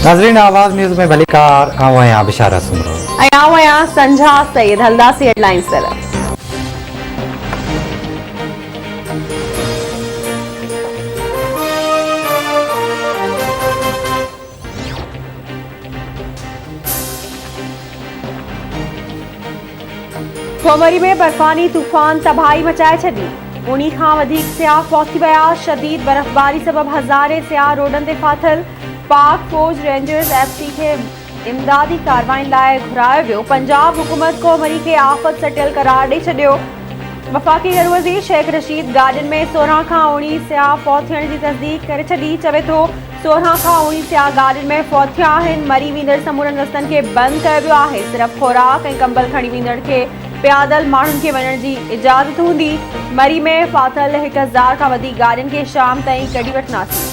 नाजरीन आवाज न्यूज़ में भली कार आवां बिशारा सुन रहो आवां संझा सैयद हलदासी हेडलाइंस दर खोमरी में बर्फानी तूफान तबाही मचाए छॾी। उन्हीं खां वधीक सियाह पहुची विया। शदीद बर्फबारी सबब हज़ारे सियाह रोडनि ते फाथल। पाक फौज रेंजर्स एफसी खे इमदादी कार्रवाइनि लाइ घुरायो वियो। पंजाब हुकूमत खोमरी खे आफ़त सटियल करार ॾेई छॾियो। वफ़ाक़ी घर वज़ीर शेख रशीद गार्डन में 16 खां 19 सियाह फौत थियण जी तस्दीक करे छॾी। चवे थो 16 खां 19 सियाह गार्डन में फौत थिया आहिनि। मरी वेंदड़ समूरनि रस्तनि खे बंदि कयो वियो आहे। सिर्फ़ खुराक ऐं कंबल खणी वेंदड़ खे पैदल माण्हुनि खे वञण जी इजाज़त हूंदी। मरी में फाथल 1000 खां वधीक गार्डन खे शाम ताईं कढी वठंदासीं।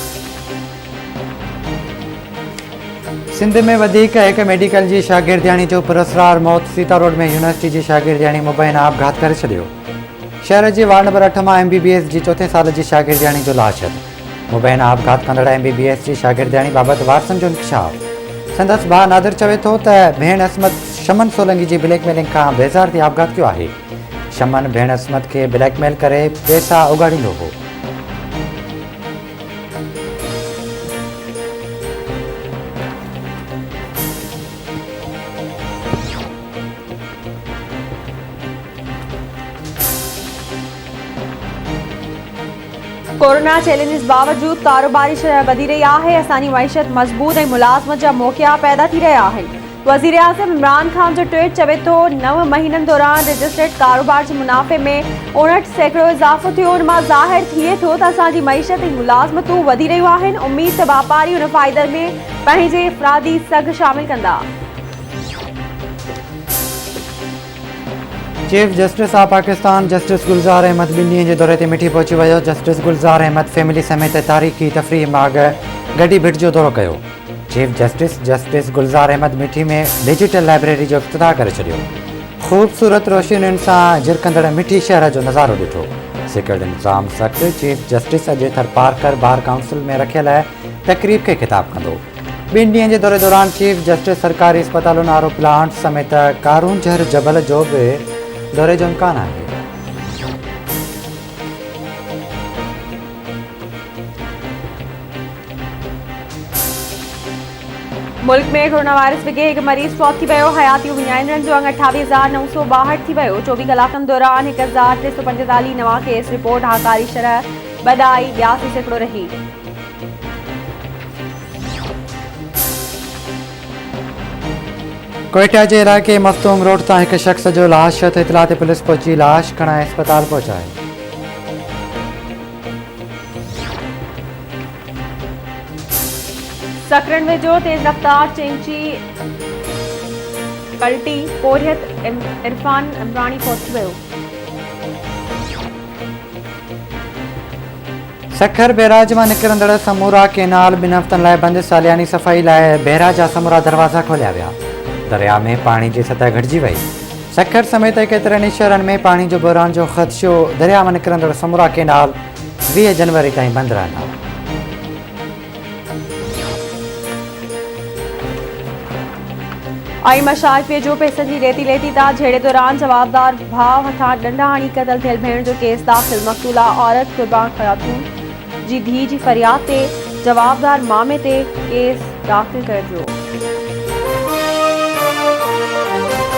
सिंध में वधीक हिकु मेडिकल जी शागिर्दियाणी जो पुरस्कार मौत। सीता रोड में यूनिवर्सिटी जी शागिर्दियाणी मुबैना आपघात करे छॾियो। शहर जे वार्ड नंबर 8 मां MBBS जी 4 साल जी शागिर्दियाणी जो लाश। मुबैना आपघात कंदड़ MBBS जी शागिर्दियाणी बाबति वारसनि जो इंकशाफ। संदसि भाउ नादिर चवे थो त भेण असमत शमन सोलंकी जी ब्लैकमेलिंग खां बेज़ार थी आपघात कयो आहे। शमन भेण असमत खे ब्लैकमेल करे पैसा उगाड़ींदो हो। कोरोना चैलेंजिस बावजूद कारोबारी शरह वधी रही आहे। असांजी मईशत मज़बूत ऐं मुलाज़मत जा मौक़िया पैदा थी रहिया आहिनि। वज़ीर आज़म इमरान ख़ान जो ट्वीट चवे थो 9 महीननि दौरान रजिस्टर्ड कारोबार जे मुनाफ़े में 59% इज़ाफ़ो थियो। उन मां ज़ाहिर थिए थो त असांजी मईशत ऐं मुलाज़मतूं वधी रहियूं आहिनि। उमीद त वापारी उन फ़ाइदे में पंहिंजे अफ़रादी सघ शामिल कंदा। Chief justice of Pakistan justice Gulzar Ahmed 2 ॾींहनि जे दौरे ते मिठी पहुची वियो। जस्टिस गुलजार अहमद फैमिली समेत तारीख़ी तफ़रीह माग गडी भिट जो दौरो कयो। चीफ जस्टिस गुलजार अहमद मिठी में डिजिटल लाइब्रेरी जो इफ़्तिताह करे छॾियो। ख़ूबसूरत रोशनियुनि सां झिरकंदड़ मिठी शहर जो नज़ारो ॾिठो। सिक्योरिटी इंतज़ाम सख़्त। चीफ जस्टिस अॼु थर पार्कर बार काउंसिल में रखियल तक़रीब खे ख़िताब कंदो। 2 ॾींहनि जे दौरे दौरान चीफ जस्टिस सरकारी अस्पतालुनि आरो प्लांट समेत कारून जहर जबल जो बि दौरे जो इम्कान आहे। मुल्क में कोरोना वायरस विगे हिकु मरीज़ फौत थी वियो। हयाती विञाइंदड़नि जो अंग 28,962 थी वियो। 24 कलाकनि दौरान 1,345 नवां केस रिपोर्ट। हाकारी शरह 82% रही। कोयटा जे इलाइक़े मख़तूम रोड तां हिकु शख़्स जो लाश इतला ते पुलिस पहुची लाश खणाए अस्पताल पहुचाई। सकरन वेझो तेज़ रफ़्तार चैंची पलटी पोरियत इरफान इमरानी पहुची वियो। सखर बैराज मां निकिरंदड़ समूरा केनाल 2 हफ़्तनि लाइ बंदि। सालियानी सफ़ाई लाइ बैराज जा समूरा दरवाज़ा खोलिया विया। दरिया में पाणी जी सतह घटिजी वई। सखर समेत केतिरनि शहरनि में पाणी जो बहिरान जो ख़दशो। दरिया में निकिरंदड़ समूरा केनाल 20 जनवरी ताईं बंदि रहंदा। आई मशाज वेझो पैसनि जी रेती लेती था। झेड़े दौरान जवाबदार भाउ हथां डंडा हणी क़तल थियल भेण जो केस दाख़िल। मक़तूला औरत कुर्बान ख़ातून जी धीउ जी फ़रियाद ते जवाबदार मामे ते केस दाख़िल कयो।